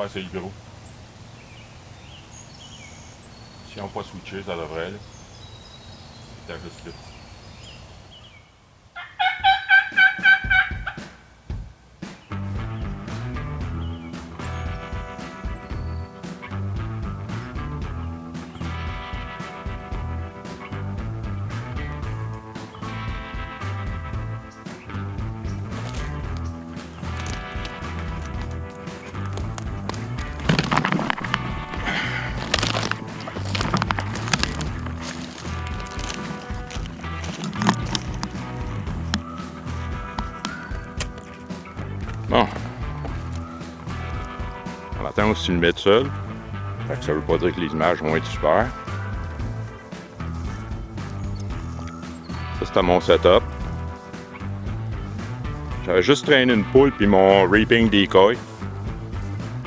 faire, c'est le gros. Si on n'a pas switché, ça devrait, là. C'est juste là. Bon. On attend aussi le mettre seul. Fait que ça veut pas dire que les images vont être super. Ça, c'était mon setup. J'avais juste traîné une poule puis mon reaping decoy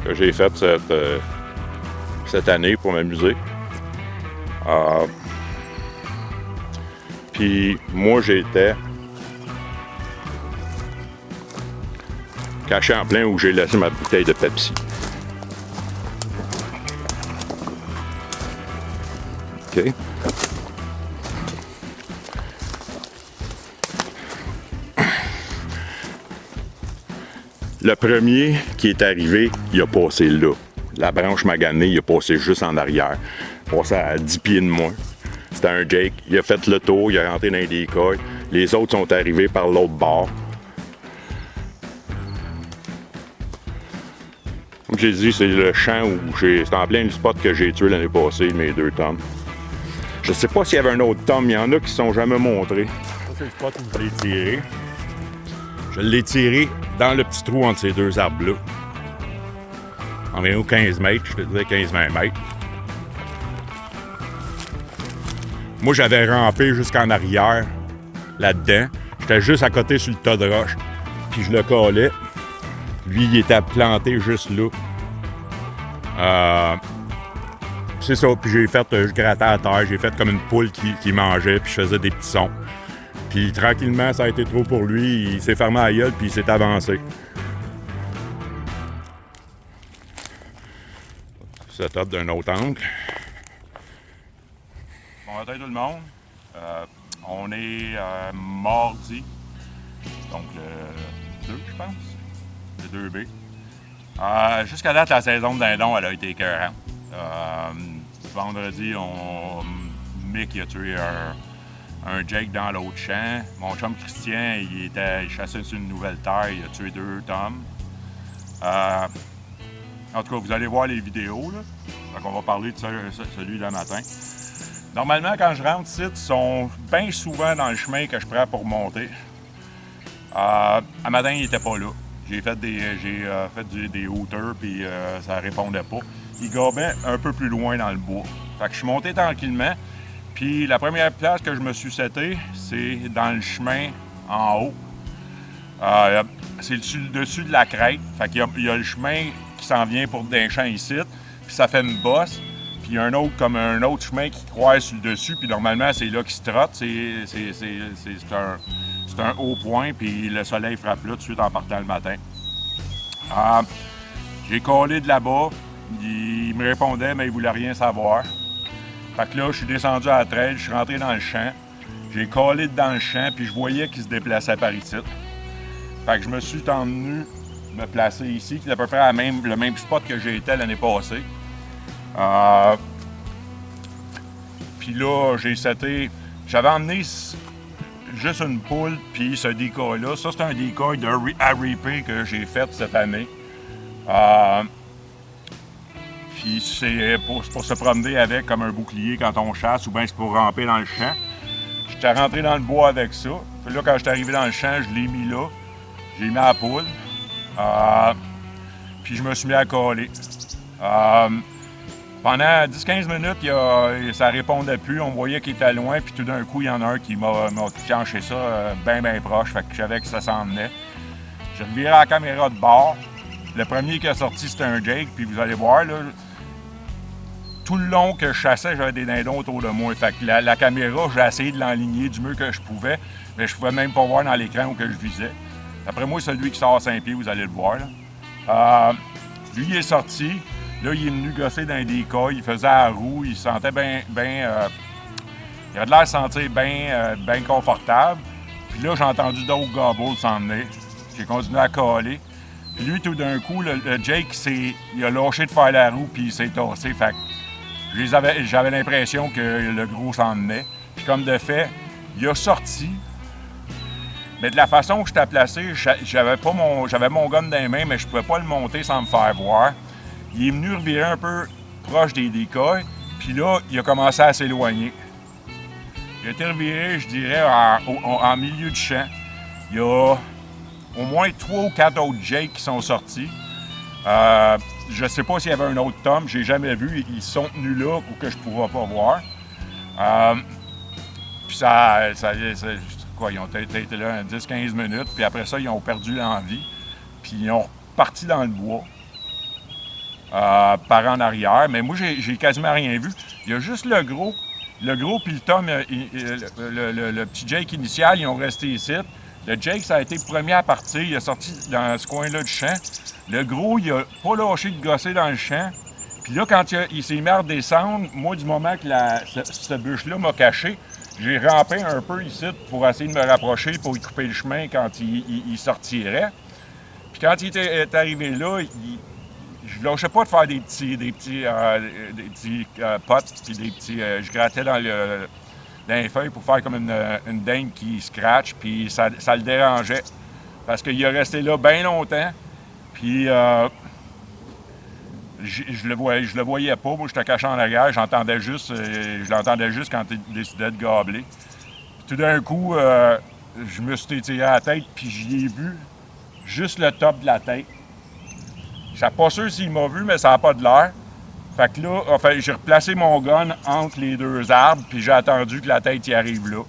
que j'ai fait cette année pour m'amuser. Puis moi, j'étais caché en plein où j'ai laissé ma bouteille de Pepsi. OK. Le premier qui est arrivé, il a passé là. La branche maganée, il a passé juste en arrière. Passé à 10 pieds de moins. C'était un Jake. Il a fait le tour, il est rentré dans les decoys. Les autres sont arrivés par l'autre bord. Comme j'ai dit, c'est le champ où c'est en plein le spot que j'ai tué l'année passée, mes 2 tomes. Je sais pas s'il y avait un autre tome, il y en a qui ne sont jamais montrés. Ça, c'est le spot où je l'ai tiré. Je l'ai tiré dans le petit trou entre ces 2 arbres-là. Environ 15 mètres, je te dirais 15-20 mètres. Moi, j'avais rampé jusqu'en arrière, là-dedans. J'étais juste à côté sur le tas de roches. Puis je le collais. Lui, il était planté juste là. C'est ça. Puis j'ai fait, je grattais à terre. J'ai fait comme une poule qui mangeait. Puis je faisais des petits sons. Puis tranquillement, ça a été trop pour lui. Il s'est fermé la gueule. Puis il s'est avancé. Setup d'un autre angle. Bon matin tout le monde. On est mardi. Donc le 2, je pense. Le 2B. Jusqu'à date, la saison de dindon, elle a été écœurante. Vendredi, Mick il a tué un Jake dans l'autre champ. Mon chum Christian, il chassait sur une nouvelle terre, il a tué 2 tomes. En tout cas, vous allez voir les vidéos, là. Donc on va parler de celui de matin. Normalement, quand je rentre ici, ils sont bien souvent dans le chemin que je prends pour monter. À matin, il n'était pas là. J'ai fait des hauteurs, puis ça répondait pas. Il gobait un peu plus loin dans le bois. Fait que je suis monté tranquillement. Puis la première place que je me suis seté, c'est dans le chemin en haut. C'est le dessus de la crête. Fait qu'il y a le chemin qui s'en vient pour d'un champ ici. Puis ça fait une bosse. Puis il y a un autre chemin qui croise sur le dessus. Puis normalement, c'est là qu'il se trotte. C'est un haut point. Puis le soleil frappe là tout de suite en partant le matin. J'ai collé de là-bas. Il me répondait, mais il voulait rien savoir. Fait que là, je suis descendu à la trail, je suis rentré dans le champ. J'ai collé dans le champ, puis je voyais qu'il se déplaçait par ici. Fait que je me suis tenu me placer ici, qui est à peu près le même spot que j'ai été l'année passée. Puis là, j'avais emmené juste une poule, puis ce decoy-là. Ça, c'est un decoy à reaper que j'ai fait cette année. Puis c'est pour se promener avec comme un bouclier quand on chasse, ou bien c'est pour ramper dans le champ. J'étais rentré dans le bois avec ça. Puis là, quand j'étais arrivé dans le champ, je l'ai mis là. J'ai mis la poule. Puis je me suis mis à coller. Pendant 10-15 minutes, ça répondait plus. On voyait qu'il était loin. Puis tout d'un coup, il y en a un qui m'a clenché ça bien proche. Fait que je savais que ça s'en venait. J'ai reviré la caméra de bord. Le premier qui est sorti, c'était un Jake. Puis vous allez voir, là, tout le long que je chassais, j'avais des dindons autour de moi. Fait que la caméra, j'ai essayé de l'enligner du mieux que je pouvais. Mais je pouvais même pas voir dans l'écran où que je visais. Après moi, celui qui sort à 5 pieds, vous allez le voir. Là. Lui, il est sorti. Là, il est venu gosser dans des decoys. Il faisait la roue. Il se sentait bien... il avait de l'air de sentir bien confortable. Puis là, j'ai entendu d'autres gobbles s'en venir. J'ai continué à caler. Puis lui, tout d'un coup, le Jake, il a lâché de faire la roue, puis il s'est tassé. Fait que j'avais l'impression que le gros s'en venait. Puis comme de fait, il a sorti. Mais de la façon que j'étais placé, j'avais mon gun dans les mains, mais je pouvais pas le monter sans me faire voir. Il est venu revirer un peu proche des decoys, puis là, il a commencé à s'éloigner. Il a été reviré, je dirais, en milieu de champ. Il y a au moins 3 ou 4 autres Jake qui sont sortis. Je ne sais pas s'il y avait un autre Tom, j'ai jamais vu. Ils sont tenus là ou que je ne pourrais pas voir. Puis ils ont été là 10-15 minutes, puis après ça, ils ont perdu l'envie. Puis ils ont reparti dans le bois, par en arrière. Mais moi, j'ai quasiment rien vu. Il y a juste le gros puis le Tom, le petit Jake initial, ils ont resté ici. Le Jake, ça a été le premier à partir. Il est sorti dans ce coin-là du champ. Le gros, il a pas lâché de gosser dans le champ. Puis là, quand il s'est mis à redescendre, moi, du moment que cette bûche-là m'a caché, j'ai rampé un peu ici pour essayer de me rapprocher pour y couper le chemin quand il sortirait. Puis quand il est arrivé là, je lâchais pas de faire des petits potes, puis des petits... je grattais dans les feuilles pour faire comme une dingue qui scratch, puis ça le dérangeait. Parce qu'il est resté là bien longtemps, puis je le voyais pas. Moi, j'étais caché en arrière, je l'entendais juste quand il décidait de gabler. Puis tout d'un coup, je me suis étiré à la tête, puis j'y ai vu juste le top de la tête. Je suis pas sûr s'il m'a vu, mais ça n'a pas de l'air. Fait que là, j'ai replacé mon gun entre les deux arbres, puis j'ai attendu que la tête y arrive là.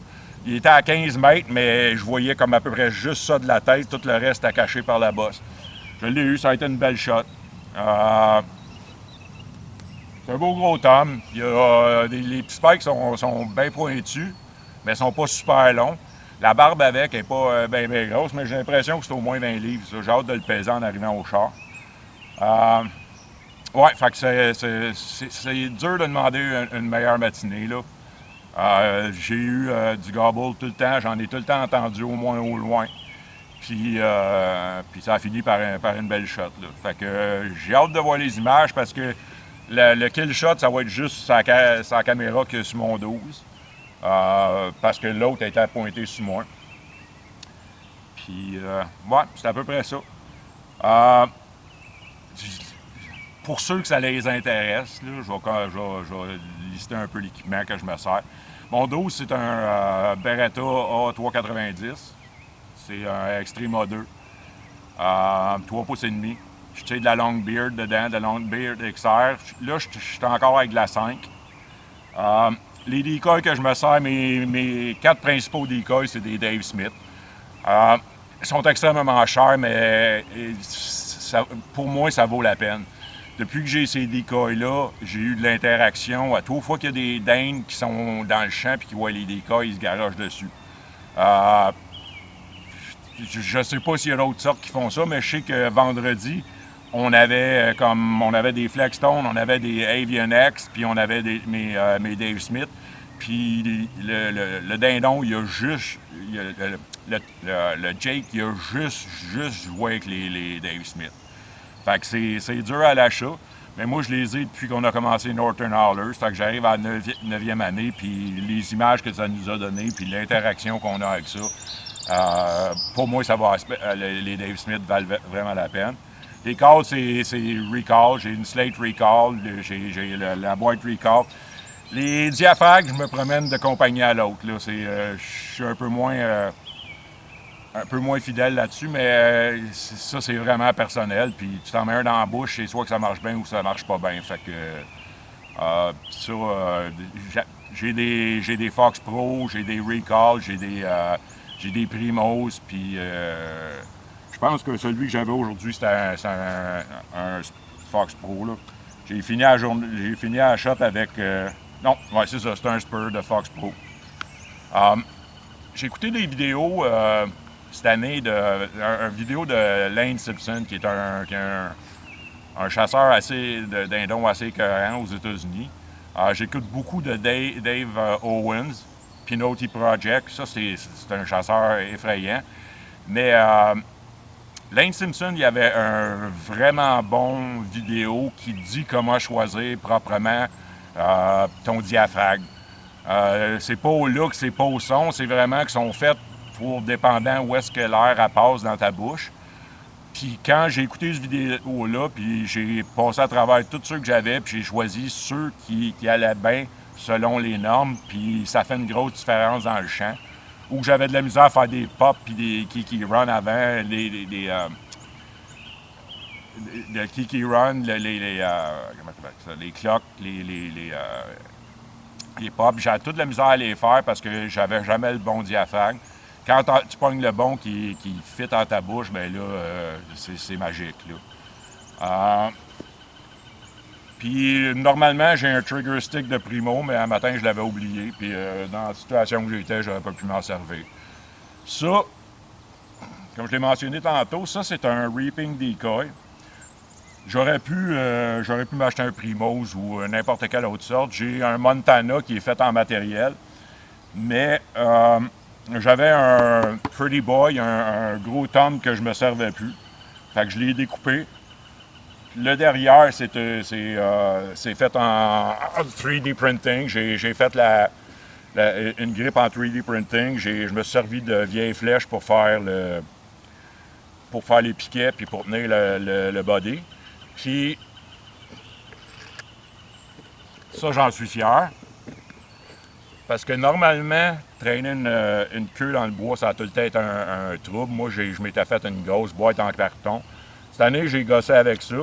Il était à 15 mètres, mais je voyais comme à peu près juste ça de la tête. Tout le reste était caché par la bosse. Je l'ai eu, ça a été une belle shot. C'est un beau gros Tom. Les petits spikes sont bien pointus, mais ils sont pas super longs. La barbe avec n'est pas bien grosse, mais j'ai l'impression que c'est au moins 20 livres. Ça. J'ai hâte de le peser en arrivant au char. Ouais, fait que c'est dur de demander une meilleure matinée, là. J'ai eu du gobble tout le temps, j'en ai tout le temps entendu au moins au loin. Puis ça a fini par une belle shot, là. Fait que j'ai hâte de voir les images parce que le kill shot, ça va être juste sa caméra que sur mon 12. Parce que l'autre était pointé sur moi. Puis, ouais, c'est à peu près ça. Pour ceux que ça les intéresse, là, je vais lister un peu l'équipement que je me sers. Mon 12, c'est un Beretta A390. C'est un Extreme A2. 3 pouces et demi. Je tire de la Longbeard dedans, de la Longbeard XR. Là, je suis encore avec de la 5. Les decoys que je me sers, mes 4 principaux decoys, c'est des Dave Smith. Ils sont extrêmement chers, mais pour moi, ça vaut la peine. Depuis que j'ai ces decoys-là, j'ai eu de l'interaction. À toute fois qu'il y a des dindes qui sont dans le champ et qui voient les decoys, ils se garochent dessus. Je ne sais pas s'il y a d'autres sortes qui font ça, mais je sais que vendredi, on avait des Flexstone, on avait des Avian X, puis on avait mes Dave Smith. Puis le dindon, il a juste... Le Jake, il a juste joué avec les Dave Smith. Fait que c'est dur à l'achat. Mais moi, je les ai depuis qu'on a commencé Northern Howlers. Fait que j'arrive à la 9e année, puis les images que ça nous a données, puis l'interaction qu'on a avec ça, pour moi, les Dave Smith valent vraiment la peine. Les calls, c'est Recall. J'ai une Slate Recall, j'ai la boîte Recall. Les diaphragmes, je me promène de compagnie à l'autre. Je suis un peu moins fidèle là-dessus, mais ça, c'est vraiment personnel. Puis tu t'en mets un dans la bouche, c'est soit que ça marche bien ou que ça marche pas bien. Fait que j'ai des Fox Pro, j'ai des Recall, j'ai des Primos, puis je pense que celui que j'avais aujourd'hui, c'était un Fox Pro, là. J'ai fini à la shot avec... non, ouais, c'est ça, c'est un Spur de Fox Pro. J'ai écouté des vidéos cette année, une vidéo de Lane Simpson, qui est un un chasseur de dindons assez écœurant aux États-Unis. J'écoute beaucoup de Dave Owens, Peanutty Project. Ça, c'est un chasseur effrayant. Mais Lane Simpson, il y avait un vraiment bon vidéo qui dit comment choisir proprement ton diaphragme. C'est pas au look, c'est pas au son, c'est vraiment qu'ils sont faits pour dépendant où est-ce que l'air passe dans ta bouche. Puis quand j'ai écouté cette vidéo-là, puis j'ai passé à travers tous ceux que j'avais, puis j'ai choisi ceux qui allaient bien selon les normes, puis ça fait une grosse différence dans le champ. Ou que j'avais de la misère à faire des pops puis des kiki run avant, les kiki run, les clocks, les pops. J'avais toute la misère à les faire parce que j'avais jamais le bon diaphragme. Quand tu pognes le bon qui fit dans ta bouche, bien là, c'est magique. Là. Puis normalement, j'ai un trigger stick de Primo, mais un matin, je l'avais oublié. Puis dans la situation où j'étais, j'aurais pas pu m'en servir. Ça, comme je l'ai mentionné tantôt, ça c'est un reaping decoy. J'aurais pu m'acheter un Primos ou n'importe quelle autre sorte. J'ai un Montana qui est fait en matériel. Mais j'avais un Pretty Boy, un gros Tom que je me servais plus. Fait que je l'ai découpé. Le derrière, c'est fait en 3D printing. J'ai fait une grippe en 3D printing. Je me suis servi de vieilles flèches pour faire les piquets puis pour tenir le body. Puis, ça, j'en suis fier. Parce que normalement, traîner une queue dans le bois, ça a tout le temps été un trouble. Moi, je m'étais fait une grosse boîte en carton. Cette année, j'ai gossé avec ça.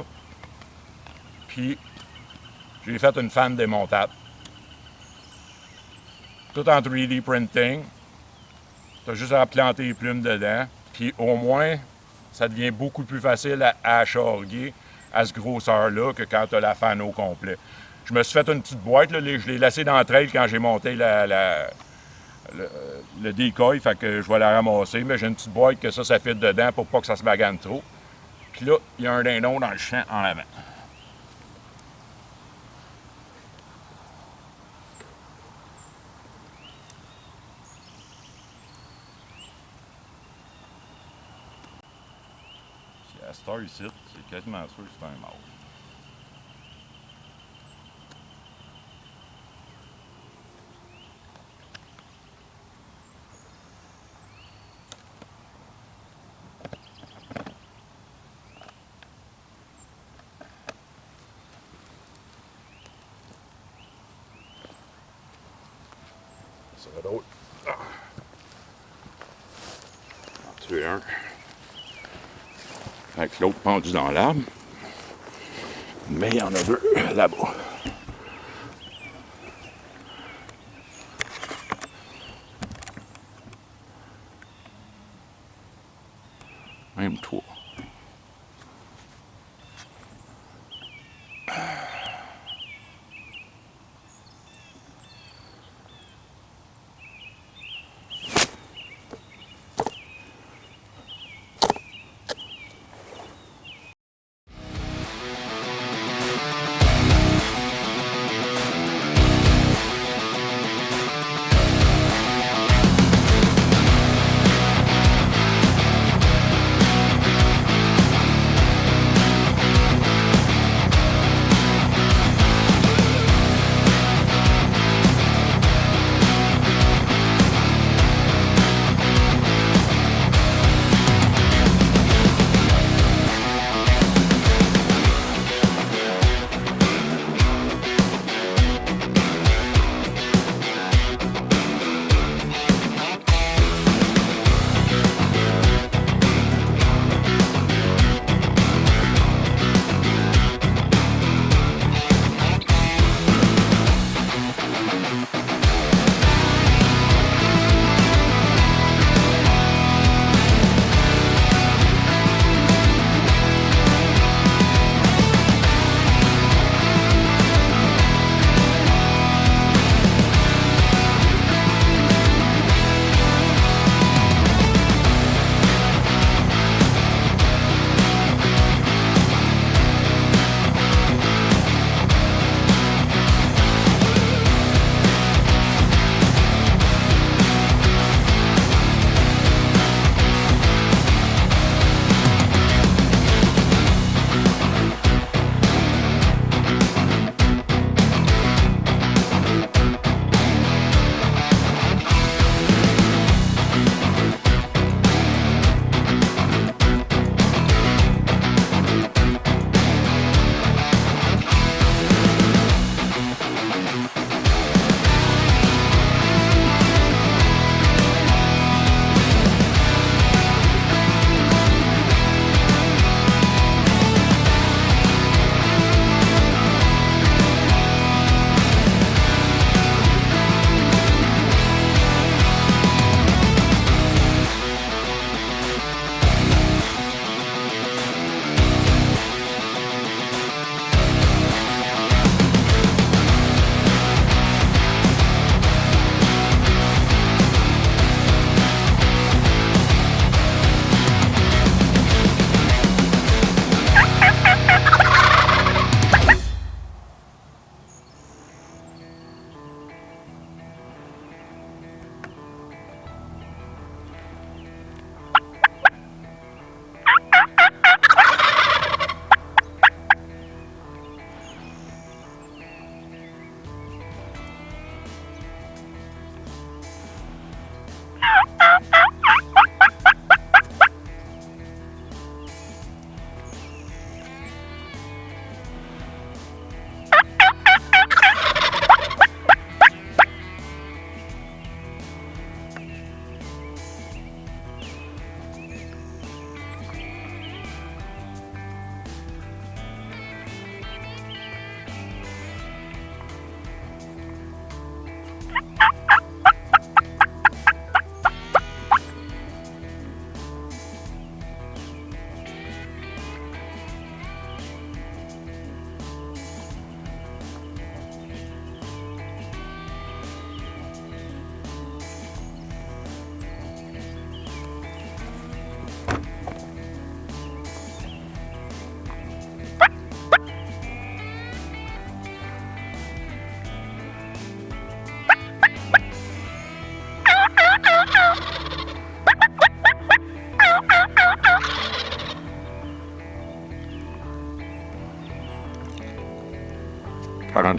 Puis, j'ai fait une fan démontable. Tout en 3D printing. Tu as juste à planter les plumes dedans. Puis, au moins, ça devient beaucoup plus facile à charguer à cette grosseur-là que quand tu as la fan au complet. Je me suis fait une petite boîte, là, je l'ai laissée dans le trail quand j'ai monté le decoy, fait que je vais la ramasser, mais j'ai une petite boîte que ça fit dedans pour pas que ça se magane trop. Puis là, il y a un dindon dans le champ en avant. C'est à Star ici, c'est quasiment sûr que c'est un mâle. Ça va d'autres. En tuer un. Avec l'autre pendu dans l'arbre. Mais il y en a deux là-bas. Même trois.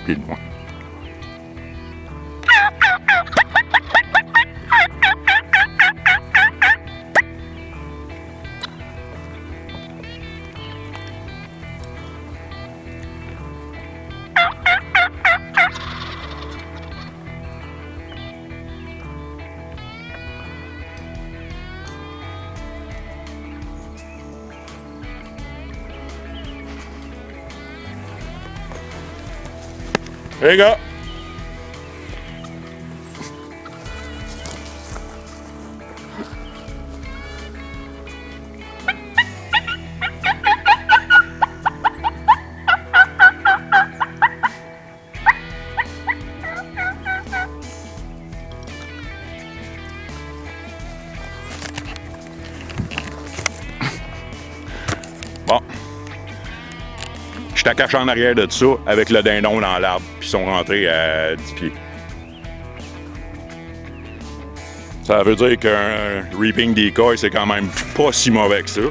pieds de moi. Les gars! Bon. Je t'accache en arrière de ça avec le dindon dans l'arbre, puis ils sont rentrés à 10 pieds. Ça veut dire qu'un reaping decoy, c'est quand même pas si mauvais que ça.